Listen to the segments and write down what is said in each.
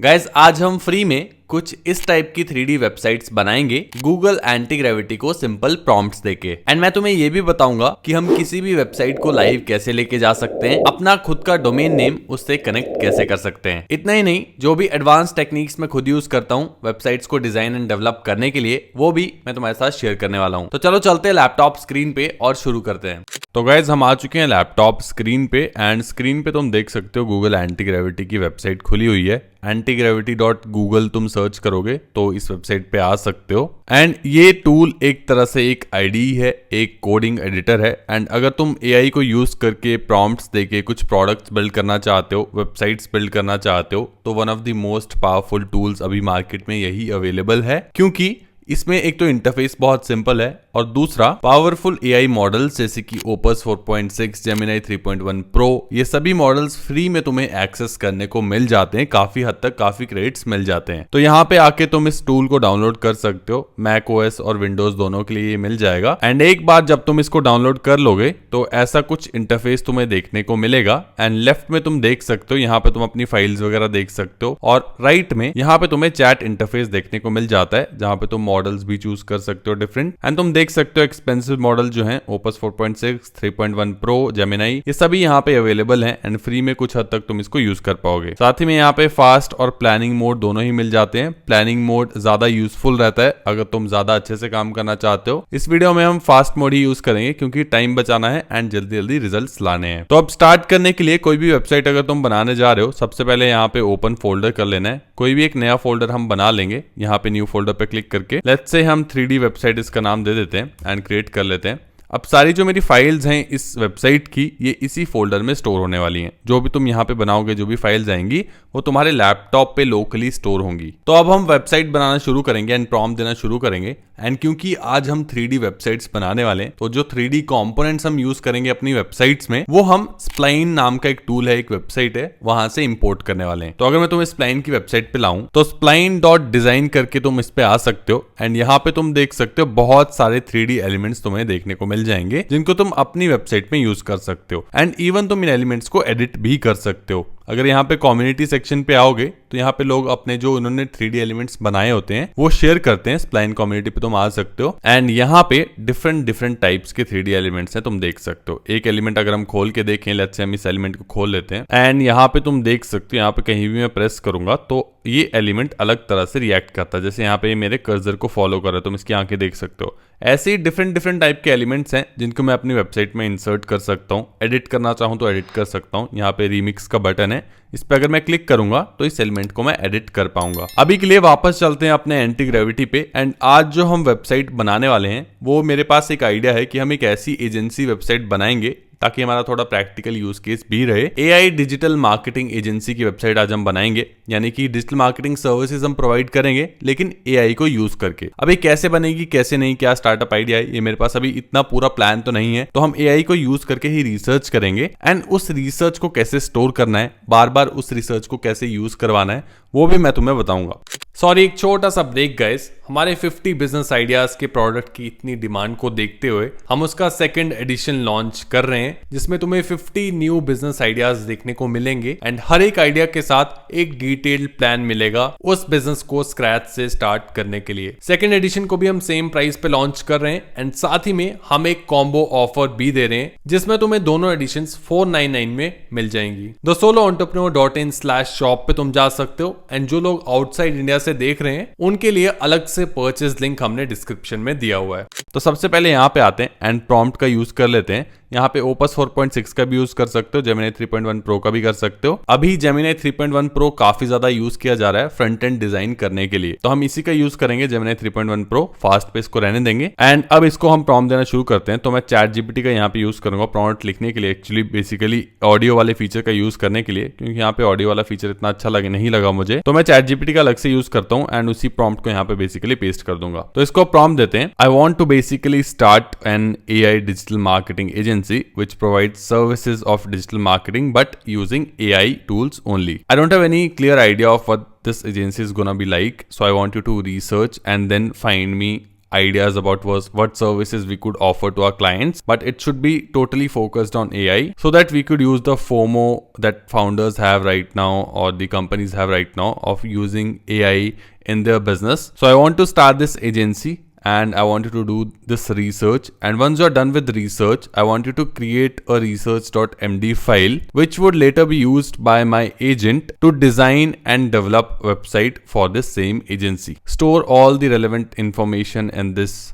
Guys आज हम free में कुछ इस टाइप की 3D वेबसाइट्स बनाएंगे गूगल एंटी ग्रेविटी को सिंपल प्रॉम्प्ट्स देके। एंड मैं तुम्हें ये भी बताऊंगा कि हम किसी भी वेबसाइट को लाइव कैसे लेके जा सकते हैं, अपना खुद का डोमेन नेम उससे कनेक्ट कैसे कर सकते हैं। इतना ही नहीं, जो भी एडवांस टेक्निक्स मैं खुद यूज करता हूँ वेबसाइट्स को डिजाइन एंड डेवलप करने के लिए, वो भी मैं तुम्हारे साथ शेयर करने वाला हूँ। तो चलो चलते हैं लैपटॉप स्क्रीन पे और शुरू करते हैं। तो गाइज हम आ चुके हैं लैपटॉप स्क्रीन पे एंड स्क्रीन पे तुम देख सकते हो गूगल एंटी ग्रेविटी की वेबसाइट खुली हुई है। antigravity.google तुम सर्च करोगे तो इस वेबसाइट पे आ सकते हो। एंड ये टूल एक तरह से एक आईडी है, एक कोडिंग एडिटर है। एंड अगर तुम एआई को यूज करके प्रॉम्प्ट्स देके कुछ प्रोडक्ट्स बिल्ड करना चाहते हो, वेबसाइट्स बिल्ड करना चाहते हो, तो one of the most powerful tools अभी मार्केट में यही अवेलेबल है, क्योंकि इसमें एक तो इंटरफेस बहुत सिंपल है और दूसरा पावरफुल एआई मॉडल्स जैसे कि ओपस 4.6, जेमिनी 3.1 प्रो, ये सभी मॉडल्स फ्री में तुम्हें एक्सेस करने को मिल जाते हैं। काफी हद तक काफी क्रेडिट्स मिल जाते हैं। तो यहाँ पे आके तुम इस टूल को डाउनलोड कर सकते हो। मैक ओएस और विंडोज दोनों के लिए ये मिल जाएगा। एंड एक बार जब तुम इसको डाउनलोड कर लोगे तो ऐसा कुछ इंटरफेस तुम्हें देखने को मिलेगा। एंड लेफ्ट में तुम देख सकते हो, यहाँ पे तुम अपनी फाइल्स वगैरह देख सकते हो, और राइट में यहाँ पे तुम्हें चैट इंटरफेस देखने को मिल जाता है, जहाँ पे तुम मॉडल्स भी चूज कर सकते हो डिफरेंट। एंड तुम देख सकते हो एक्सपेंसिव मॉडल जो हैं ओपस 4.6, 3.1 प्रो, जेमिनी, ये सभी यहाँ पे अवेलेबल हैं। एंड फ्री में कुछ हद तक तुम इसको यूज कर पाओगे। साथ ही में यहाँ पे फास्ट और प्लानिंग मोड दोनों ही मिल जाते हैं। प्लानिंग मोड ज्यादा यूजफुल रहता है अगर तुम ज्यादा अच्छे से काम करना चाहते हो। इस वीडियो में हम फास्ट मोड ही यूज करेंगे क्योंकि टाइम बचाना है एंड जल्दी जल्दी रिजल्ट लाने हैं। तो अब स्टार्ट करने के लिए कोई भी वेबसाइट अगर तुम बनाने जा रहे हो, सबसे पहले यहाँ पे ओपन फोल्डर कर लेना है। कोई भी एक नया फोल्डर हम बना लेंगे। यहाँ पे न्यू फोल्डर पे क्लिक करके लेट्स से हम 3D वेबसाइट इसका नाम दे देते हैं एंड क्रिएट कर लेते हैं। अब सारी जो मेरी फाइल्स हैं इस वेबसाइट की, ये इसी फोल्डर में स्टोर होने वाली हैं। जो भी तुम यहाँ पे बनाओगे, जो भी फाइल्स आएंगी, वो तुम्हारे लैपटॉप पे लोकली स्टोर होंगी। तो अब हम वेबसाइट बनाना शुरू करेंगे एंड प्रॉम्प्ट देना शुरू करेंगे। एंड क्योंकि आज हम 3D वेबसाइट्स बनाने वाले हैं, तो जो 3D कंपोनेंट्स हम यूज करेंगे अपनी वेबसाइट्स में, वो हम स्प्लाइन नाम का एक टूल है, एक वेबसाइट है, वहां से इंपोर्ट करने वाले हैं। तो अगर मैं तुम्हें स्प्लाइन की वेबसाइट पे लाऊं तो spline.design करके तुम इस पे आ सकते हो। एंड यहाँ पे तुम देख सकते हो बहुत सारे 3D एलिमेंट्स तुम्हें देखने को मिल जाएंगे, जिनको तुम अपनी वेबसाइट में यूज कर सकते हो। एंड इवन तुम इन एलिमेंट्स को एडिट भी कर सकते हो। अगर यहाँ पे कम्युनिटी सेक्शन पे आओगे तो यहाँ पे लोग अपने जो उन्होंने 3D एलिमेंट्स बनाए होते हैं वो शेयर करते हैं। स्प्लाइन कम्युनिटी पे तुम आ सकते हो। एंड यहाँ पे डिफरेंट टाइप्स के 3D एलिमेंट्स हैं, तुम देख सकते हो। एक एलिमेंट अगर हम खोल के देखें, लेट्स से हम इस एलिमेंट को खोल लेते हैं एंड यहाँ पे तुम देख सकते हो, यहाँ पे कहीं भी मैं प्रेस करूंगा तो ये एलिमेंट अलग तरह से रिएक्ट करता है। जैसे यहाँ पे मेरे कर्सर को फॉलो कर रहा है, तुम इसकी आंखें देख सकते हो। ऐसे ही डिफरेंट टाइप के एलिमेंट्स हैं जिनको मैं अपनी वेबसाइट में इंसर्ट कर सकता हूँ। एडिट करना चाहूँ तो एडिट कर सकता हूँ। यहाँ पे रीमिक्स का बटन है, इस पे अगर मैं क्लिक करूंगा तो इस एलिमेंट को मैं एडिट कर पाऊंगा। अभी के लिए वापस चलते हैं अपने एंटी ग्रेविटी पे। एंड आज जो हम वेबसाइट बनाने वाले हैं, वो मेरे पास एक आइडिया है कि हम एक ऐसी एजेंसी वेबसाइट बनाएंगे ताकि हमारा थोड़ा प्रैक्टिकल यूज केस भी रहे। एआई डिजिटल मार्केटिंग एजेंसी की वेबसाइट आज हम बनाएंगे, यानी कि डिजिटल मार्केटिंग सर्विसेज हम प्रोवाइड करेंगे लेकिन एआई को यूज करके। अब ये कैसे बनेगी, कैसे नहीं, क्या स्टार्टअप आइडिया है, ये मेरे पास अभी इतना पूरा प्लान तो नहीं है। तो हम एआई को यूज करके ही रिसर्च करेंगे एंड उस रिसर्च को कैसे स्टोर करना है, बार बार उस रिसर्च को कैसे यूज करवाना है, वो भी मैं तुम्हें बताऊंगा। सॉरी, एक छोटा सा ब्रेक गाइस। हमारे 50 बिजनेस आइडियाज के प्रोडक्ट की इतनी डिमांड को देखते हुए हम उसका सेकंड एडिशन लॉन्च कर रहे हैं, जिसमें तुम्हें 50 न्यू बिजनेस आइडियाज देखने को मिलेंगे। एंड हर एक आइडिया के साथ एक डिटेल्ड प्लान मिलेगा उस बिजनेस को स्क्रैच से स्टार्ट करने के लिए। सेकंड एडिशन को भी हम सेम प्राइस पे लॉन्च कर रहे हैं एंड साथ ही में हम एक कॉम्बो ऑफर भी दे रहे हैं, जिसमें तुम्हें दोनों एडिशन 499 में मिल जाएंगी। thesoloentrepreneur.in/shop पे तुम जा सकते हो। एंड जो लोग आउटसाइड इंडिया से देख रहे हैं उनके लिए अलग से परचेज लिंक हमने डिस्क्रिप्शन में दिया हुआ है। तो सबसे पहले यहाँ पे आते हैं एंड प्रॉम्प्ट का यूज कर लेते हैं। यहाँ पे ओपस 4.6 का भी यूज कर सकते हो, जेमिनी 3.1 प्रो का भी कर सकते हो। अभी जेमिनी 3.1 प्रो काफी ज्यादा यूज किया जा रहा है फ्रंट एंड डिजाइन करने के लिए, तो हम इसी का यूज करेंगे, जेमिनी 3.1 प्रो। फास्ट पे इसको रहने देंगे एंड अब इसको हम प्रॉम्प्ट देना शुरू करते हैं। तो मैं चैट जीपीटी का यहाँ पे यूज करूंगा प्रॉम्प्ट लिखने के लिए, एक्चुअली बेसिकली ऑडियो वाले फीचर का यूज करने के लिए, क्योंकि यहाँ पे ऑडियो वाला फीचर इतना अच्छा नहीं लगा मुझे। तो मैं चैट जीपीटी का अलग से यूज करता हूँ एंड उसी प्रॉम्प्ट को यहाँ पे बेसिकली पेस्ट कर दूंगा। तो इसको प्रॉम्प्ट देते हैं, I want to basically start an AI digital marketing agency which provide services of digital marketing but using AI tools only. I don't have any clear idea of what this agency is gonna be like, so I want you to research and then find me ideas about what services we could offer to our clients, but it should be totally focused on AI so that we could use the FOMO that founders have right now or the companies have right now of using AI in their business. So I want to start this agency and I want you to do this research, and once you're done with research, I want you to create a research.md file which would later be used by my agent to design and develop website for this same agency. Store all the relevant information in this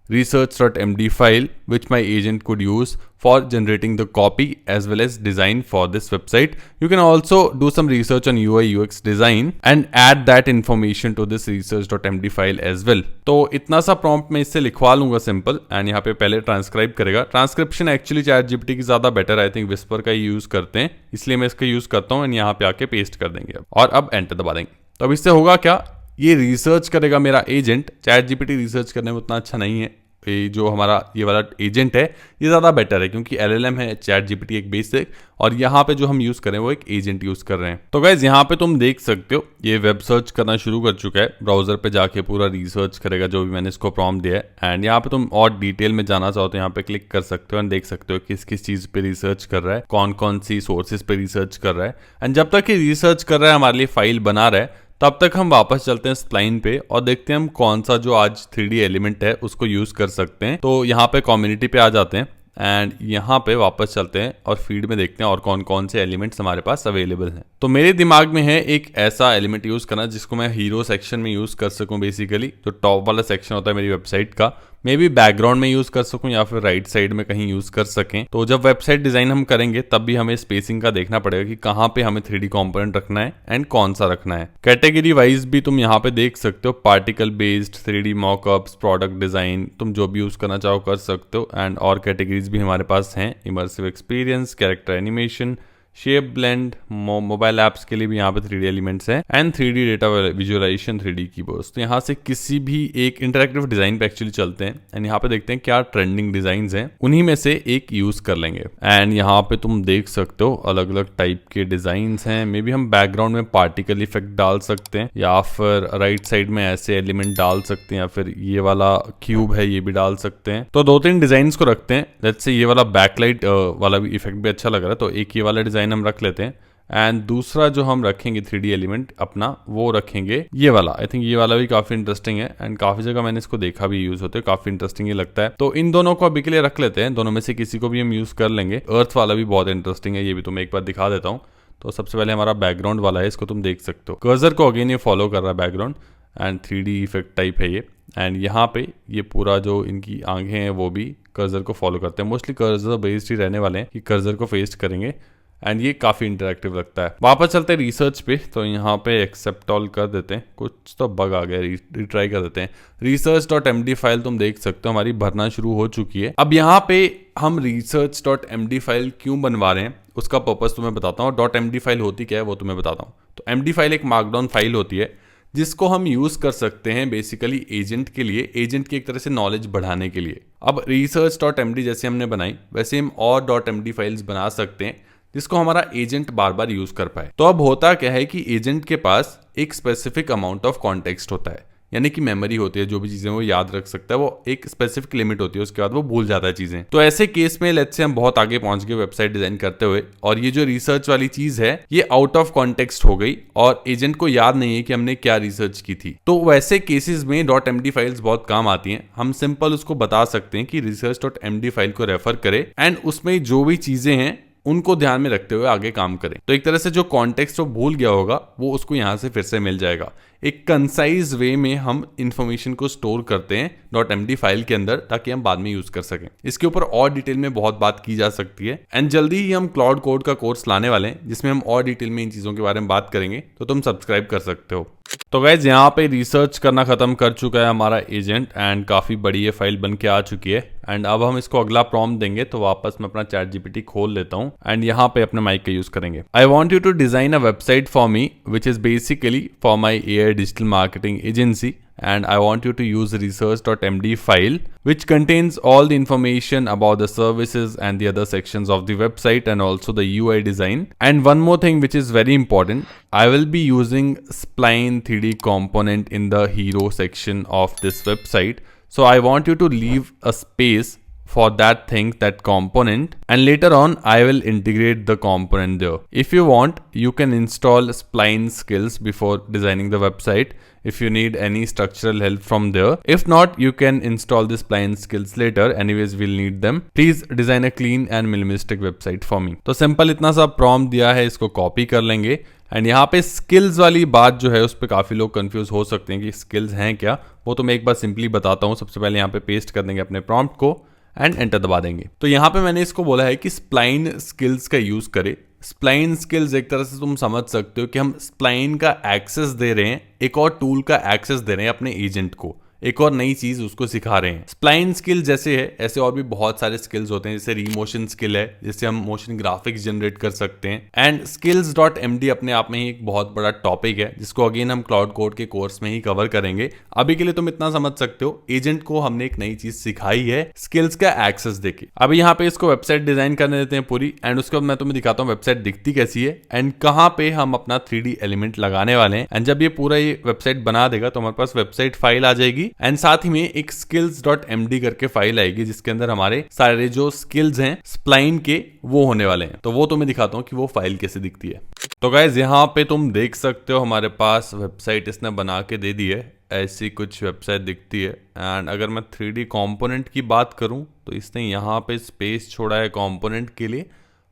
research.md file which my agent could use for generating the copy as well as design for this website. You can also do some research on UI UX design and add that information to this research.md file as well. तो इतना सा prompt मैं इससे लिखवा लूंगा simple, and यहाँ पे पहले ट्रांसक्राइब करेगा. ट्रांसक्रिप्शन एक्चुअली ChatGPT की ज्यादा बेटर, आई थिंक विस्पर का ही यूज करते हैं, इसलिए मैं इसका यूज करता हूँ एंड यहाँ पे आके पेस्ट कर देंगे और अब एंटर दबा देंगे. तो अब इससे होगा क्या, ये रिसर्च करेगा मेरा एजेंट. ChatGPT रिसर्च करने में उतना अच्छा नहीं है, ये जो हमारा ये वाला एजेंट है ये ज़्यादा बेटर है क्योंकि LLM है, ChatGPT एक बेसिक, और यहाँ पे जो हम यूज़ कर रहे हैं वो एक एजेंट यूज़ कर रहे हैं. तो गाइज यहाँ पे तुम देख सकते हो ये वेब सर्च करना शुरू कर चुका है. ब्राउजर पे जाके पूरा रिसर्च करेगा जो भी मैंने इसको प्रॉम्प्ट दिया है, एंड यहाँ पे तुम और डिटेल में जाना चाहो तो यहाँ पे क्लिक कर सकते हो एंड देख सकते हो किस किस चीज़ पे रिसर्च कर रहा है, कौन कौन सी सोर्सेज पे रिसर्च कर रहा है. एंड जब तक ये रिसर्च कर रहा है, हमारे लिए फाइल बना रहा है, तब तक हम वापस चलते हैं स्प्लाइन पे और देखते हैं हम कौन सा जो आज 3D एलिमेंट है उसको यूज कर सकते हैं. तो यहाँ पे कम्युनिटी पे आ जाते हैं एंड यहाँ पे वापस चलते हैं और फीड में देखते हैं और कौन कौन से एलिमेंट्स हमारे पास अवेलेबल हैं. तो मेरे दिमाग में है एक ऐसा एलिमेंट यूज करना जिसको मैं हीरो सेक्शन में यूज कर सकूं. बेसिकली जो टॉप वाला सेक्शन होता है मेरी वेबसाइट का, मे बी बैकग्राउंड में यूज कर सकूं या फिर राइट साइड में कहीं यूज कर सकें. तो जब वेबसाइट डिजाइन हम करेंगे तब भी हमें स्पेसिंग का देखना पड़ेगा कि कहाँ पे हमें 3D कंपोनेंट रखना है एंड कौन सा रखना है. कैटेगरी वाइज भी तुम यहाँ पे देख सकते हो, particle based, 3D mockups, product design, तुम जो भी यूज करना चाहो कर सकते हो. एंड और कैटेगरीज भी हमारे पास हैं, immersive experience, character animation, shape blend, mobile apps के लिए भी यहाँ पे 3D एलिमेंट्स हैं and 3D data visualisation, 3D keyboards. तो यहाँ से किसी भी एक इंटरैक्टिव डिजाइन पे एक्चुअली चलते हैं एंड यहाँ पे देखते हैं क्या ट्रेंडिंग डिजाइन्स हैं, उन्हीं में से एक यूज कर लेंगे. एंड यहाँ पे तुम देख सकते हो अलग अलग टाइप के डिजाइन्स हैं. मे बी हम बैकग्राउंड में पार्टिकल इफेक्ट डाल सकते हैं या फिर राइट साइड में ऐसे एलिमेंट डाल सकते हैं या फिर ये वाला क्यूब है ये भी डाल सकते हैं. तो 2-3 डिजाइन को रखते हैं. लेट्स से ये वाला बैकलाइट वाला भी इफेक्ट भी अच्छा लग रहा है, तो एक ये वाला डिजाइन हम रख लेते हैं. एंड दूसरा जो हम रखेंगे 3D एलिमेंट अपना, वो रखेंगे ये वाला. आई थिंक ये वाला भी काफी इंटरेस्टिंग है एंड काफी जगह मैंने इसको देखा भी यूज होते हैं, काफी इंटरेस्टिंग ये लगता है. तो इन दोनों को अभी के लिए रख लेते हैं, दोनों में से किसी को भी हम यूज कर लेंगे. अर्थ वाला भी बहुत इंटरेस्टिंग है, ये भी तुम्हें एक बार दिखा देता हूँ. तो सबसे पहले हमारा बैकग्राउंड वाला है, इसको तुम देख सकते हो. कर्सर को अगेन ये फॉलो कर रहा है background and 3D effect type है ये. एंड यहाँ पे ये पूरा जो इनकी आंखें हैं वो भी कर्सर को फॉलो करते हैं. मोस्टली कर्सर बेस्ड ही रहने वाले हैं कि कर्सर को फेस करेंगे एंड ये काफी इंटरेक्टिव लगता है. वापस चलते हैं रिसर्च पे, तो यहाँ पे एक्सेप्ट ऑल कर देते हैं. कुछ तो बग आ गया, रिट्राई कर देते हैं. research.md फाइल तुम देख सकते हो हमारी भरना शुरू हो चुकी है. अब यहाँ पे हम research.md फाइल क्यों बनवा रहे हैं उसका पर्पस तुम्हें बताता हूँ. .md फाइल होती क्या है वो तुम्हें बताता हूँ. तो md फाइल एक मार्कडाउन फाइल होती है जिसको हम यूज कर सकते हैं बेसिकली एजेंट के लिए, एजेंट की एक तरह से नॉलेज बढ़ाने के लिए. अब research.md जैसे हमने बनाई वैसे हम और .md फाइल्स बना सकते हैं जिसको हमारा एजेंट बार बार यूज कर पाए. तो अब होता क्या है कि एजेंट के पास एक स्पेसिफिक अमाउंट ऑफ कॉन्टेक्स्ट होता है, यानी कि मेमोरी होती है, जो भी चीजें वो याद रख सकता है वो एक स्पेसिफिक लिमिट होती है, उसके बाद वो भूल जाता है चीजें. तो ऐसे केस में लेट्स से हम बहुत आगे पहुंच गए वेबसाइट डिजाइन करते हुए और ये जो रिसर्च वाली चीज है ये आउट ऑफ कॉन्टेक्स्ट हो गई और एजेंट को याद नहीं है कि हमने क्या रिसर्च की थी. तो वैसे केसेस में .md फाइल्स बहुत काम आती हैं. हम सिंपल उसको बता सकते हैं कि research.md फाइल को रेफर करे एंड उसमें जो भी चीजें हैं उनको ध्यान में रखते हुए आगे काम करें. तो एक तरह से जो कॉन्टेक्स्ट वो भूल गया होगा वो उसको यहाँ से फिर से मिल जाएगा. एक कंसाइज वे में हम इंफॉर्मेशन को स्टोर करते हैं .md फाइल के अंदर ताकि हम बाद में यूज कर सकें. इसके ऊपर और डिटेल में बहुत बात की जा सकती है एंड जल्दी ही हम क्लाउड कोड का कोर्स लाने वाले हैं जिसमें हम और डिटेल में इन चीजों के बारे में बात करेंगे, तो तुम सब्सक्राइब कर सकते हो. तो गाइज यहाँ पे रिसर्च करना खत्म कर चुका है हमारा एजेंट एंड काफी बड़ी ये फाइल बन के आ चुकी है. एंड अब हम इसको अगला प्रॉम्प्ट देंगे, तो वापस मैं अपना ChatGPT खोल लेता हूँ एंड यहाँ पे अपने माइक का यूज करेंगे. I want you to design a website for me which is basically for my AI digital marketing agency and I want you to use research.md file which contains all the information about the services and the other sections of the website and also the UI design. And one more thing which is very important, I will be using Spline 3D component in the hero section of this website. So I want you to leave a space for that thing, that component, and later on I will integrate the component there. If you want, you can install Spline skills before designing the website if you need any structural help from there. If not, you can install the Spline skills later. Anyways, we'll need them. Please design a clean and minimalistic website for me. तो simple इतना सा prompt दिया है, इसको copy कर लेंगे। And यहाँ पे स्किल्स वाली बात जो है उस पर काफ़ी लोग कंफ्यूज हो सकते हैं कि स्किल्स हैं क्या, वो तो मैं एक बार सिंपली बताता हूँ। सबसे पहले यहाँ पे पेस्ट कर देंगे अपने प्रॉम्प्ट को एंड एंटर दबा देंगे। तो यहाँ पे मैंने इसको बोला है कि स्प्लाइन स्किल्स का यूज़ करे। स्प्लाइन स्किल्स एक तरह से तुम समझ सकते हो कि हम स्प्लाइन का एक्सेस दे रहे हैं, एक और टूल का एक्सेस दे रहे हैं अपने एजेंट को, एक और नई चीज उसको सिखा रहे हैं। स्प्लाइन स्किल जैसे है, ऐसे और भी बहुत सारे स्किल्स होते हैं, जैसे रीमोशन स्किल है, जिससे हम मोशन ग्राफिक्स जनरेट कर सकते हैं। एंड skills.md अपने आप में ही एक बहुत बड़ा टॉपिक है, जिसको अगेन हम क्लाउड कोड के कोर्स में ही कवर करेंगे। अभी के लिए तुम इतना समझ सकते हो, एजेंट को हमने एक नई चीज सिखाई है स्किल्स का एक्सेस देके। अभी यहाँ पे इसको वेबसाइट डिजाइन करने देते हैं पूरी, एंड उसके बाद मैं तुम्हें दिखाता हूँ वेबसाइट दिखती कैसी है एंड कहाँ पे हम अपना 3D एलिमेंट लगाने वाले हैं। एंड जब ये पूरा ये वेबसाइट बना देगा तो हमारे पास वेबसाइट फाइल आ जाएगी एंड साथ ही में एक skills.md करके फाइल आएगी, जिसके अंदर हमारे सारे जो स्किल्स हैं स्प्लाइन के वो होने वाले हैं। तो वो तुम्हें दिखाता हूँ कि वो फाइल कैसे दिखती है। तो गाइज यहाँ पे तुम देख सकते हो हमारे पास वेबसाइट इसने बना के दे दी है, ऐसी कुछ वेबसाइट दिखती है। एंड अगर मैं 3D कंपोनेंट की बात करूँ तो इसने यहाँ पे स्पेस छोड़ा है कंपोनेंट के लिए।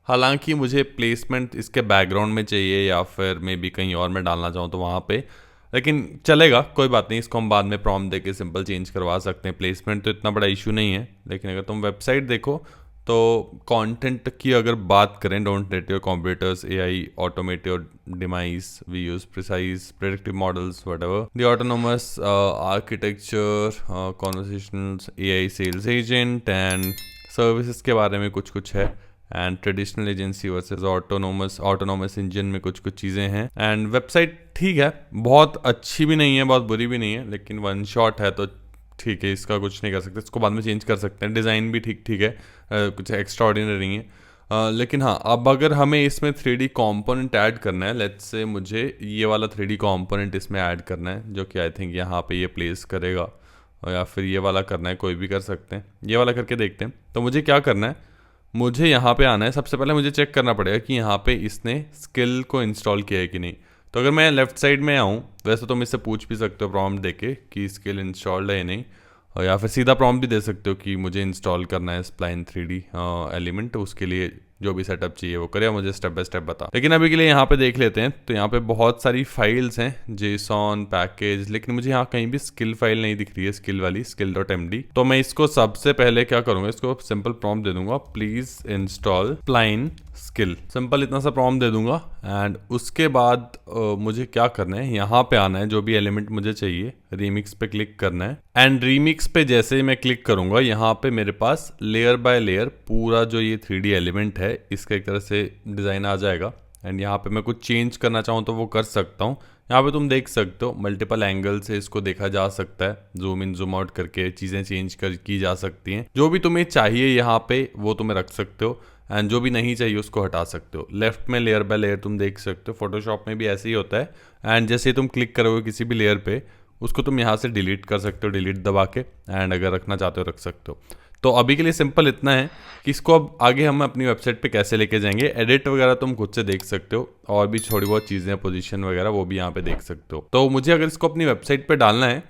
हालांकि मुझे प्लेसमेंट इसके बैकग्राउंड में चाहिए या फिर मे बी कहीं और मैं डालना चाहूँ तो वहाँ पे, लेकिन चलेगा, कोई बात नहीं, इसको हम बाद में प्रॉम्प्ट देके सिंपल चेंज करवा सकते हैं। प्लेसमेंट तो इतना बड़ा इशू नहीं है। लेकिन अगर तुम वेबसाइट देखो तो कंटेंट की अगर बात करें, don't let your computers AI automate your demise, we use precise predictive models whatever, the autonomous architecture, conversational AI sales agent and services के बारे में कुछ कुछ है। And traditional agency versus autonomous engine में कुछ कुछ चीज़ें हैं। एंड वेबसाइट ठीक है, बहुत अच्छी भी नहीं है, बहुत बुरी भी नहीं है, लेकिन वन शॉट है तो ठीक है, इसका कुछ नहीं कर सकते, इसको बाद में चेंज कर सकते हैं। डिज़ाइन भी ठीक ठीक है, कुछ एक्स्ट्रा ऑर्डिनरी है। लेकिन हाँ, अब अगर हमें इसमें 3D कंपोनेंट ऐड करना है, लेट्स से मुझे ये वाला 3D कंपोनेंट इसमें ऐड करना है, जो कि आई थिंक यहाँ पे ये प्लेस करेगा, या फिर ये वाला करना है, कोई भी कर सकते हैं। ये वाला करके देखते हैं। तो मुझे क्या करना है, मुझे यहाँ पे आना है। सबसे पहले मुझे चेक करना पड़ेगा कि यहाँ पे इसने स्किल को इंस्टॉल किया है कि नहीं। तो अगर मैं लेफ्ट साइड में आऊँ, वैसे तो मुझसे पूछ भी सकते हो प्रॉम्प्ट देके कि स्किल इंस्टॉल्ड है या नहीं, और या फिर सीधा प्रॉम्प्ट भी दे सकते हो कि मुझे इंस्टॉल करना है स्प्लाइन 3D एलिमेंट, उसके लिए जो भी सेटअप चाहिए वो करे, मुझे स्टेप बाय स्टेप बता। लेकिन अभी के लिए यहाँ पे देख लेते हैं। तो यहाँ पे बहुत सारी फाइल्स हैं, जेसॉन पैकेज, लेकिन मुझे यहाँ कहीं भी स्किल फाइल नहीं दिख रही है, स्किल वाली skill.md। तो मैं इसको सबसे पहले क्या करूंगा, इसको सिंपल प्रॉम्प्ट दे दूंगा, please install spline skill, simple इतना सा प्रॉम्प्ट दे दूंगा। एंड उसके बाद मुझे क्या करना है, यहाँ पे आना है, जो भी एलिमेंट मुझे चाहिए रीमिक्स पे क्लिक करना है। एंड रीमिक्स पे जैसे ही मैं क्लिक करूंगा, यहाँ पे मेरे पास लेयर बाय लेयर पूरा जो ये 3D एलिमेंट है इसका एक तरह से डिज़ाइन आ जाएगा। एंड यहाँ पे मैं कुछ चेंज करना चाहूँ तो वो कर सकता हूँ। यहाँ पे तुम देख सकते हो मल्टीपल एंगल से इसको देखा जा सकता है, जूम इन जूम आउट करके चीज़ें चेंज की जा सकती हैं। जो भी तुम्हें चाहिए यहाँ पे वो तुम्हें रख सकते हो, एंड जो भी नहीं चाहिए उसको हटा सकते हो। लेफ्ट में लेयर बाय लेयर तुम देख सकते हो, फोटोशॉप में भी ऐसे ही होता है। एंड जैसे ही तुम क्लिक करोगे किसी भी लेयर पे, उसको तुम यहाँ से डिलीट कर सकते हो, डिलीट दबा के, एंड अगर रखना चाहते हो रख सकते हो। तो अभी के लिए सिंपल इतना है कि इसको अब आगे हम अपनी वेबसाइट पे कैसे लेके जाएंगे। एडिट वगैरह तुम खुद से देख सकते हो, और भी थोड़ी बहुत चीज़ें, पोजीशन वगैरह, वो भी यहाँ पे देख सकते हो। तो मुझे अगर इसको अपनी वेबसाइट पे डालना है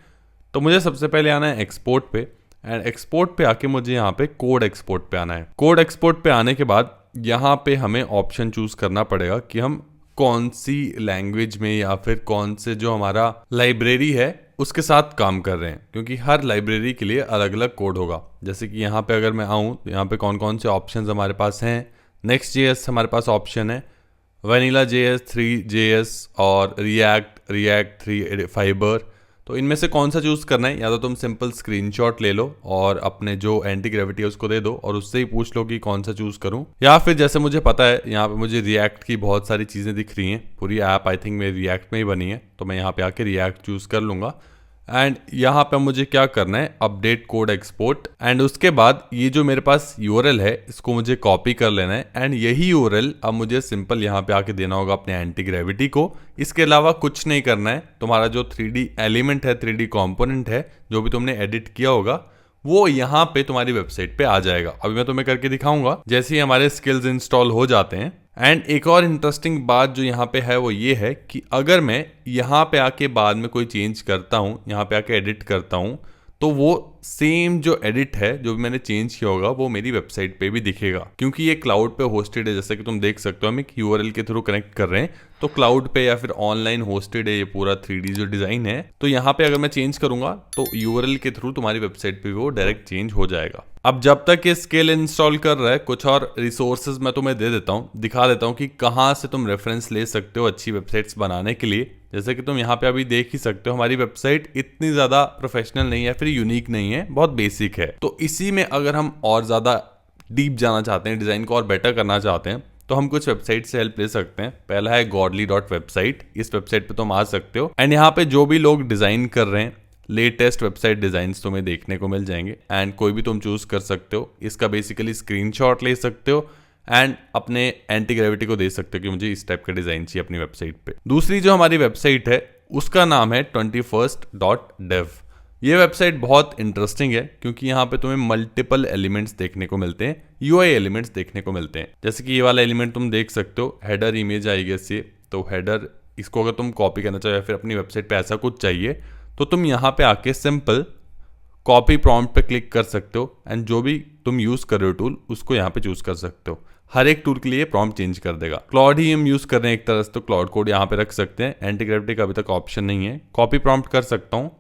तो मुझे सबसे पहले आना है एक्सपोर्ट पे, एंड एक्सपोर्ट पे आके मुझे यहाँ पे कोड एक्सपोर्ट पे आना है। कोड एक्सपोर्ट पे आने के बाद यहाँ पे हमें ऑप्शन चूज करना पड़ेगा कि हम कौन सी लैंग्वेज में या फिर कौन से जो हमारा लाइब्रेरी है उसके साथ काम कर रहे हैं, क्योंकि हर लाइब्रेरी के लिए अलग अलग कोड होगा। जैसे कि यहाँ पे अगर मैं आऊँ तो यहाँ पे कौन कौन से ऑप्शंस हमारे पास हैं। Next.js हमारे पास ऑप्शन है, Vanilla.js, Three.js और React 3 फाइबर। तो इनमें से कौन सा चूज़ करना है, या तो तुम सिंपल स्क्रीनशॉट ले लो और अपने जो एंटी ग्रेविटी है उसको दे दो और उससे ही पूछ लो कि कौन सा चूज़ करूं, या फिर जैसे मुझे पता है यहाँ पे मुझे रिएक्ट की बहुत सारी चीज़ें दिख रही हैं, पूरी ऐप आई थिंक मेरी रिएक्ट में ही बनी है, तो मैं यहाँ पे आके रिएक्ट चूज़ कर लूँगा। एंड यहाँ पे मुझे क्या करना है, अपडेट कोड एक्सपोर्ट, एंड उसके बाद ये जो मेरे पास यूआरएल है इसको मुझे कॉपी कर लेना है एंड यही यूआरएल अब मुझे सिंपल यहाँ पे आके देना होगा अपने एंटी ग्रेविटी को। इसके अलावा कुछ नहीं करना है। तुम्हारा जो 3D एलिमेंट है, 3D कंपोनेंट है, जो भी तुमने एडिट किया होगा वो यहाँ पे तुम्हारी वेबसाइट पे आ जाएगा। अभी मैं तुम्हें करके दिखाऊंगा जैसे ही हमारे स्किल्स इंस्टॉल हो जाते हैं। एंड एक और इंटरेस्टिंग बात जो यहाँ पे है वो ये है कि अगर मैं यहाँ पे आके बाद में कोई चेंज करता हूँ, यहाँ पे आके एडिट करता हूँ, तो वो सेम जो एडिट है जो भी मैंने चेंज किया होगा वो मेरी वेबसाइट पे भी दिखेगा, क्योंकि ये क्लाउड पे होस्टेड है। जैसा कि तुम देख सकते हो हम एक यूआरएल के थ्रू कनेक्ट कर रहे हैं, तो क्लाउड पे या फिर ऑनलाइन होस्टेड है ये पूरा 3D जो डिजाइन है। तो यहाँ पे अगर मैं चेंज करूंगा तो यूआरएल के थ्रू तुम्हारी वेबसाइट पे वो डायरेक्ट चेंज हो जाएगा। अब जब तक ये स्किल इंस्टॉल कर रहा है, कुछ और रिसोर्सेज मैं तुम्हें दे देता हूँ, दिखा देता हूँ कि कहाँ से तुम रेफरेंस ले सकते हो अच्छी वेबसाइट्स बनाने के लिए। जैसे कि तुम यहाँ पे अभी देख ही सकते हो हमारी वेबसाइट इतनी ज़्यादा प्रोफेशनल नहीं है, फिर यूनिक नहीं है, बहुत बेसिक है। तो इसी में अगर हम और ज़्यादा डीप जाना चाहते हैं, डिज़ाइन को और बेटर करना चाहते हैं, तो हम कुछ वेबसाइट से हेल्प ले सकते हैं। पहला है godly.website। इस वेबसाइट पे तुम आ सकते हो एंड यहाँ पे जो भी लोग डिज़ाइन कर रहे हैं लेटेस्ट वेबसाइट डिज़ाइंस तुम्हें देखने को मिल जाएंगे एंड कोई भी तुम चूज़ कर सकते हो। इसका बेसिकली स्क्रीनशॉट ले सकते हो एंड अपने एंटी ग्रेविटी को दे सकते हो कि मुझे इस टाइप का डिज़ाइन चाहिए अपनी वेबसाइट पे। दूसरी जो हमारी वेबसाइट है उसका नाम है 21st.dev। ये वेबसाइट बहुत इंटरेस्टिंग है क्योंकि यहाँ पे तुम्हें मल्टीपल एलिमेंट्स देखने को मिलते हैं, यूआई एलिमेंट्स देखने को मिलते हैं। जैसे कि ये वाला एलिमेंट तुम देख सकते हो, हेडर इमेज आएगी इससे। तो हेडर, इसको अगर तुम कॉपी करना चाहो या फिर अपनी वेबसाइट पे ऐसा कुछ चाहिए तो तुम यहाँ पे आके सिंपल कॉपी प्रॉम्प्ट पे क्लिक कर सकते हो एंड जो भी तुम यूज़ कर रहे हो टूल उसको यहाँ पे चूज़ कर सकते हो। हर एक टूल के लिए प्रॉम्प्ट चेंज कर देगा। क्लाउड ही हम यूज़ कर रहे हैं एक तरह से, तो क्लाउड कोड यहाँ पे रख सकते हैं। एंटी ग्रेविटी का अभी तक ऑप्शन नहीं है, कॉपी प्रॉम्प्ट कर सकता हूँ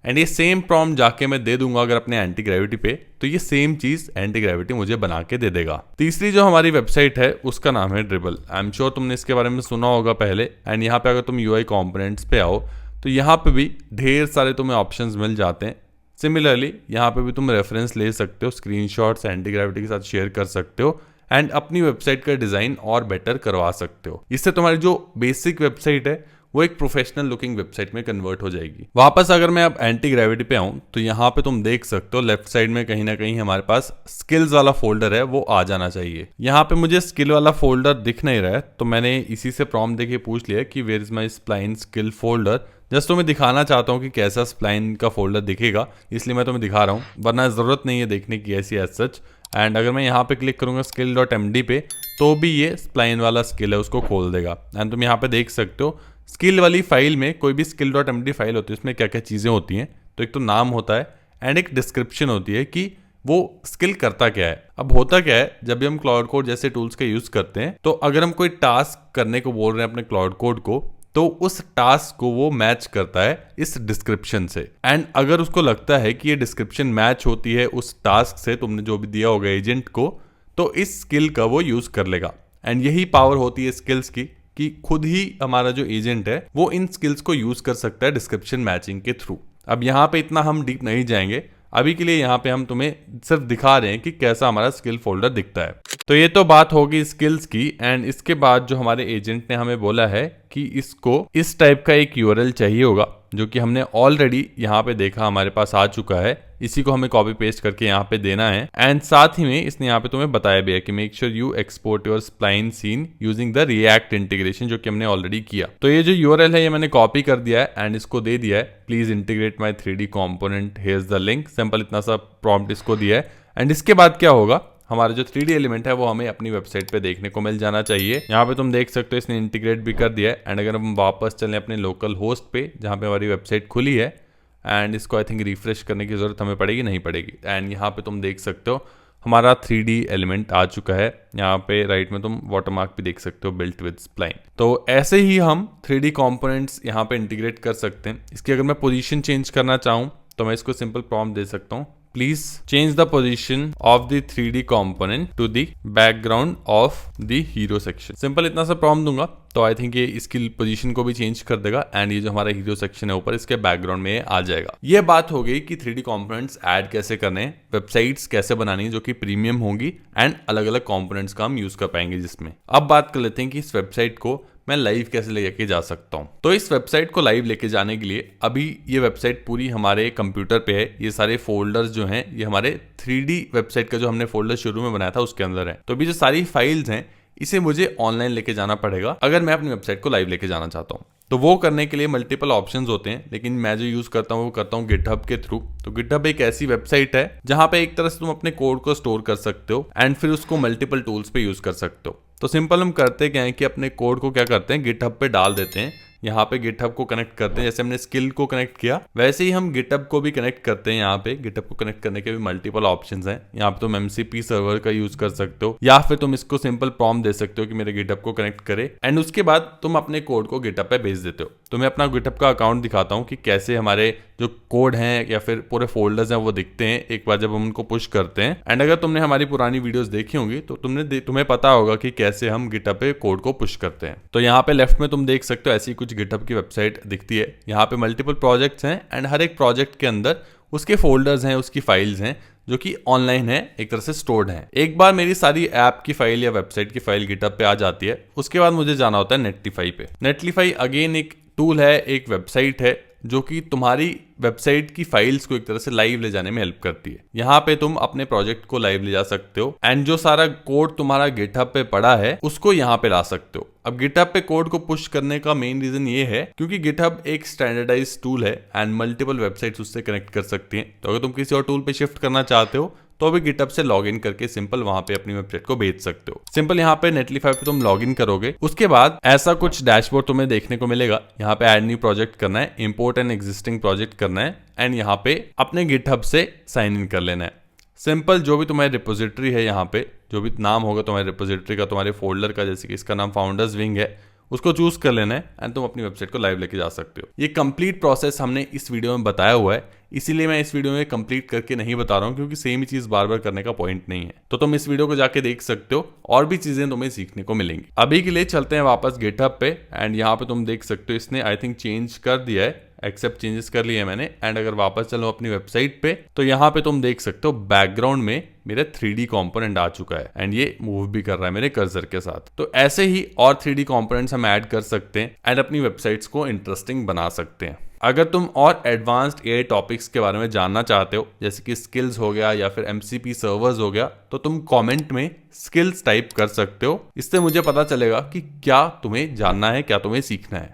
एंड ये सेम प्रॉम्प्ट जाके मैं दे दूंगा अगर अपने एंटी ग्रेविटी पे, तो ये सेम चीज़ एंटी ग्रेविटी मुझे बना के दे देगा। तीसरी जो हमारी वेबसाइट है उसका नाम है ड्रिबल। आई एम श्योर तुमने इसके बारे में सुना होगा पहले। एंड यहाँ पे अगर तुम यूआई कंपोनेंट्स पे आओ तो यहाँ पे भी ढेर सारे तुम्हें ऑप्शंस मिल जाते हैं। सिमिलरली यहाँ पे भी तुम रेफरेंस ले सकते हो, स्क्रीनशॉट्स एंटी ग्रेविटी के साथ शेयर कर सकते हो एंड अपनी वेबसाइट का डिज़ाइन और बेटर करवा सकते हो। इससे तुम्हारी जो बेसिक वेबसाइट है वो एक प्रोफेशनल लुकिंग वेबसाइट में कन्वर्ट हो जाएगी। वापस अगर मैं अब एंटी ग्रेविटी पे आऊँ तो यहाँ पे तुम देख सकते हो लेफ्ट साइड में कहीं ना कहीं हमारे पास स्किल्स वाला फोल्डर है, वो आ जाना चाहिए। यहाँ पे मुझे स्किल वाला फोल्डर दिख नहीं रहा है, तो मैंने इसी से प्रॉम्प्ट देके पूछ लिया कि where is my Spline skill folder. Just तुम्हें दिखाना चाहता हूँ कि कैसा स्प्लाइन का फोल्डर दिखेगा, इसलिए मैं तुम्हें दिखा रहा हूँ, वरना ज़रूरत नहीं है देखने की ऐसी एज सच। एंड अगर मैं यहाँ पे क्लिक करूँगा skill.md पे तो भी ये स्प्लाइन वाला स्किल है उसको खोल देगा। एंड तुम यहाँ पे देख सकते हो स्किल वाली फाइल में, कोई भी skill.md फाइल होती है उसमें क्या क्या चीज़ें होती हैं। तो एक तो नाम होता है एंड एक डिस्क्रिप्शन होती है कि वो स्किल करता क्या है। अब होता क्या है, जब भी हम क्लाउड कोड जैसे टूल्स का यूज़ करते हैं तो अगर हम कोई टास्क करने को बोल रहे हैं अपने क्लाउड कोड को, तो उस टास्क को वो मैच करता है इस डिस्क्रिप्शन से। एंड अगर उसको लगता है कि ये डिस्क्रिप्शन मैच होती है उस टास्क से, तुमने जो भी दिया होगा एजेंट को, तो इस स्किल का वो यूज़ कर लेगा। एंड यही पावर होती है स्किल्स की कि खुद ही हमारा जो एजेंट है वो इन स्किल्स को यूज़ कर सकता है डिस्क्रिप्शन मैचिंग के थ्रू। अब यहाँ पे इतना हम डीप नहीं जाएंगे, अभी के लिए यहाँ पे हम तुम्हें सिर्फ दिखा रहे हैं कि कैसा हमारा स्किल फोल्डर दिखता है। तो ये तो बात होगी स्किल्स की। एंड इसके बाद जो हमारे एजेंट ने हमें बोला है कि इसको इस टाइप का एक यूआरएल चाहिए होगा, जो कि हमने ऑलरेडी यहाँ पे देखा हमारे पास आ चुका है। इसी को हमें कॉपी पेस्ट करके यहाँ पे देना है। एंड साथ ही में इसने यहाँ पे तुम्हें बताया भी है कि make sure you export your Spline scene using the React integration, जो कि हमने ऑलरेडी किया। तो ये जो यूआरएल है ये मैंने कॉपी कर दिया है एंड इसको दे दिया है, please integrate my 3D component, here is the link. Simple इतना सा प्रॉम्प्ट इसको दिया है। एंड इसके बाद क्या होगा, हमारा जो 3D एलिमेंट है वो हमें अपनी वेबसाइट पे देखने को मिल जाना चाहिए। यहाँ पे तुम देख सकते हो इसने इंटीग्रेट भी कर दिया है। एंड अगर हम वापस चलें अपने लोकल होस्ट पे जहाँ पे हमारी वेबसाइट खुली है, एंड इसको आई थिंक रिफ्रेश करने की ज़रूरत हमें पड़ेगी, नहीं पड़ेगी। एंड यहाँ पे तुम देख सकते हो हमारा 3D एलिमेंट आ चुका है। यहाँ पे राइट में तुम वाटरमार्क भी देख सकते हो, बिल्ट विद स्प्लाइन। तो ऐसे ही हम 3D कंपोनेंट्स यहाँ पे इंटीग्रेट कर सकते हैं। इसकी अगर मैं पोजीशन चेंज करना चाहूँ तो मैं इसको सिंपल प्रॉम्प्ट दे सकता हूँ, please change the position of the 3D component to the background of the hero section. Simple इतना सा प्रॉम्प्ट दूंगा तो आई थिंक ये इसकी पोजीशन को भी चेंज कर देगा एंड ये जो हमारा हीरो सेक्शन है ऊपर, इसके बैकग्राउंड में आ जाएगा। ये बात हो गई कि 3D कंपोनेंट्स ऐड कैसे करने हैं, वेबसाइट्स कैसे बनानी है जो कि प्रीमियम होंगी एंड अलग अलग कंपोनेंट्स का हम यूज कर पाएंगे जिसमें। अब बात कर लेते हैं कि इस वेबसाइट को मैं लाइव कैसे लेके जा सकता हूँ। तो इस वेबसाइट को लाइव लेके जाने के लिए अभी ये वेबसाइट पूरी हमारे कंप्यूटर पे है। ये सारे फोल्डर्स जो हैं ये हमारे 3D वेबसाइट का जो हमने फोल्डर शुरू में बनाया था उसके अंदर है। तो अभी जो सारी फाइल्स हैं इसे मुझे ऑनलाइन लेके जाना पड़ेगा अगर मैं अपनी वेबसाइट को लाइव लेके जाना चाहता हूँ। तो वो करने के लिए मल्टीपल ऑप्शंस होते हैं, लेकिन मैं जो यूज करता हूँ वो करता हूँ गिटहब के थ्रू। तो गिटहब एक ऐसी वेबसाइट है जहां पे एक तरह से तुम अपने कोड को स्टोर कर सकते हो एंड फिर उसको मल्टीपल टूल्स पे यूज कर सकते हो। तो सिंपल हम करते क्या है कि अपने कोड को क्या करते हैं गिटहब पे डाल देते हैं। यहाँ पे गिटहब को कनेक्ट करते हैं, जैसे हमने स्किल को कनेक्ट किया वैसे ही हम गिटहब को भी कनेक्ट करते हैं। यहाँ पे गिटहब को कनेक्ट करने के भी मल्टीपल ऑप्शंस हैं। यहाँ पे तुम MCP सर्वर का यूज कर सकते हो या फिर तुम इसको सिंपल प्रॉम्प्ट दे सकते हो कि मेरे गिटहब को कनेक्ट करे एंड उसके बाद तुम अपने कोड को गिटहब पे भेज देते हो। तो मैं अपना गिटहब का अकाउंट दिखाता हूँ कि कैसे हमारे जो कोड हैं या फिर पूरे फोल्डर्स हैं वो दिखते हैं एक बार जब हम उनको पुश करते हैं। एंड अगर तुमने हमारी पुरानी वीडियोस देखी होंगी तो तुम्हें पता होगा कि कैसे हम गिटहब पे कोड को पुश करते हैं। तो यहाँ पे लेफ्ट में तुम देख सकते हो ऐसी कुछ गिटहब की वेबसाइट दिखती है। यहाँ पे मल्टीपल प्रोजेक्ट्स हैं एंड हर एक प्रोजेक्ट के अंदर उसके फोल्डर्स हैं, उसकी फाइल्स हैं जो कि ऑनलाइन है, एक तरह से स्टोर्ड है। एक बार मेरी सारी ऐप की फाइल या वेबसाइट की फाइल गिटहब पे आ जाती है उसके बाद मुझे जाना होता है नेटलीफाई पे। नेटलीफाई अगेन एक टूल है, एक वेबसाइट है जो कि तुम्हारी वेबसाइट की फाइल्स को एक तरह से लाइव ले जाने में हेल्प करती है। यहाँ पे तुम अपने प्रोजेक्ट को लाइव ले जा सकते हो एंड जो सारा कोड तुम्हारा गिटहब पे पड़ा है उसको यहाँ पे ला सकते हो। अब गिटहब पे कोड को पुश करने का मेन रीजन ये है क्योंकि गिटहब एक स्टैंडर्डाइज टूल है एंड मल्टीपल वेबसाइट्स उससे कनेक्ट कर सकती हैं। तो अगर तुम किसी और टूल पे शिफ्ट करना चाहते हो तो अभी गिटहब से लॉगिन करके सिंपल वहां पे अपनी वेबसाइट को भेज सकते हो। सिंपल यहाँ पे नेटलीफाई पे तुम लॉगिन करोगे, उसके बाद ऐसा कुछ डैशबोर्ड तुम्हें देखने को मिलेगा। यहाँ पे ऐड न्यू प्रोजेक्ट करना है, इंपोर्ट एन एग्जिस्टिंग प्रोजेक्ट करना है एंड यहाँ पे अपने गिटहब से साइन इन कर लेना है। सिंपल जो भी तुम्हारी रिपोजिटरी है, यहाँ पे जो भी नाम होगा तुम्हारे रिपोजिटरी का, तुम्हारे फोल्डर का, जैसे कि इसका नाम फाउंडर्स विंग है, उसको चूज कर लेना है एंड तुम अपनी वेबसाइट को लाइव लेके जा सकते हो। ये कंप्लीट प्रोसेस हमने इस वीडियो में बताया हुआ है, इसीलिए मैं इस वीडियो में कंप्लीट करके नहीं बता रहा हूँ क्योंकि सेम ही चीज बार बार करने का पॉइंट नहीं है। तो तुम इस वीडियो को जाके देख सकते हो और भी चीजें तुम्हें सीखने को मिलेंगी। अभी के लिए चलते हैं वापस गिटहब पे एंड यहाँ पे तुम देख सकते हो इसने आई थिंक चेंज कर दिया है, एक्सेप्ट चेंजेस कर लिए मैंने। एंड अगर वापस चलो अपनी वेबसाइट पे तो यहाँ पे तुम देख सकते हो बैकग्राउंड में मेरे 3D कंपोनेंट आ चुका है एंड ये मूव भी कर रहा है मेरे कर्सर के साथ। तो ऐसे ही और 3D कंपोनेंट्स हम ऐड कर सकते हैं एंड अपनी वेबसाइट्स को इंटरेस्टिंग बना सकते हैं। अगर तुम और एडवांस्ड AI टॉपिक्स के बारे में जानना चाहते हो, जैसे कि स्किल्स हो गया या फिर MCP सर्वर्स हो गया, तो तुम कमेंट में स्किल्स टाइप कर सकते हो। इससे मुझे पता चलेगा कि क्या तुम्हें जानना है, क्या तुम्हें सीखना है।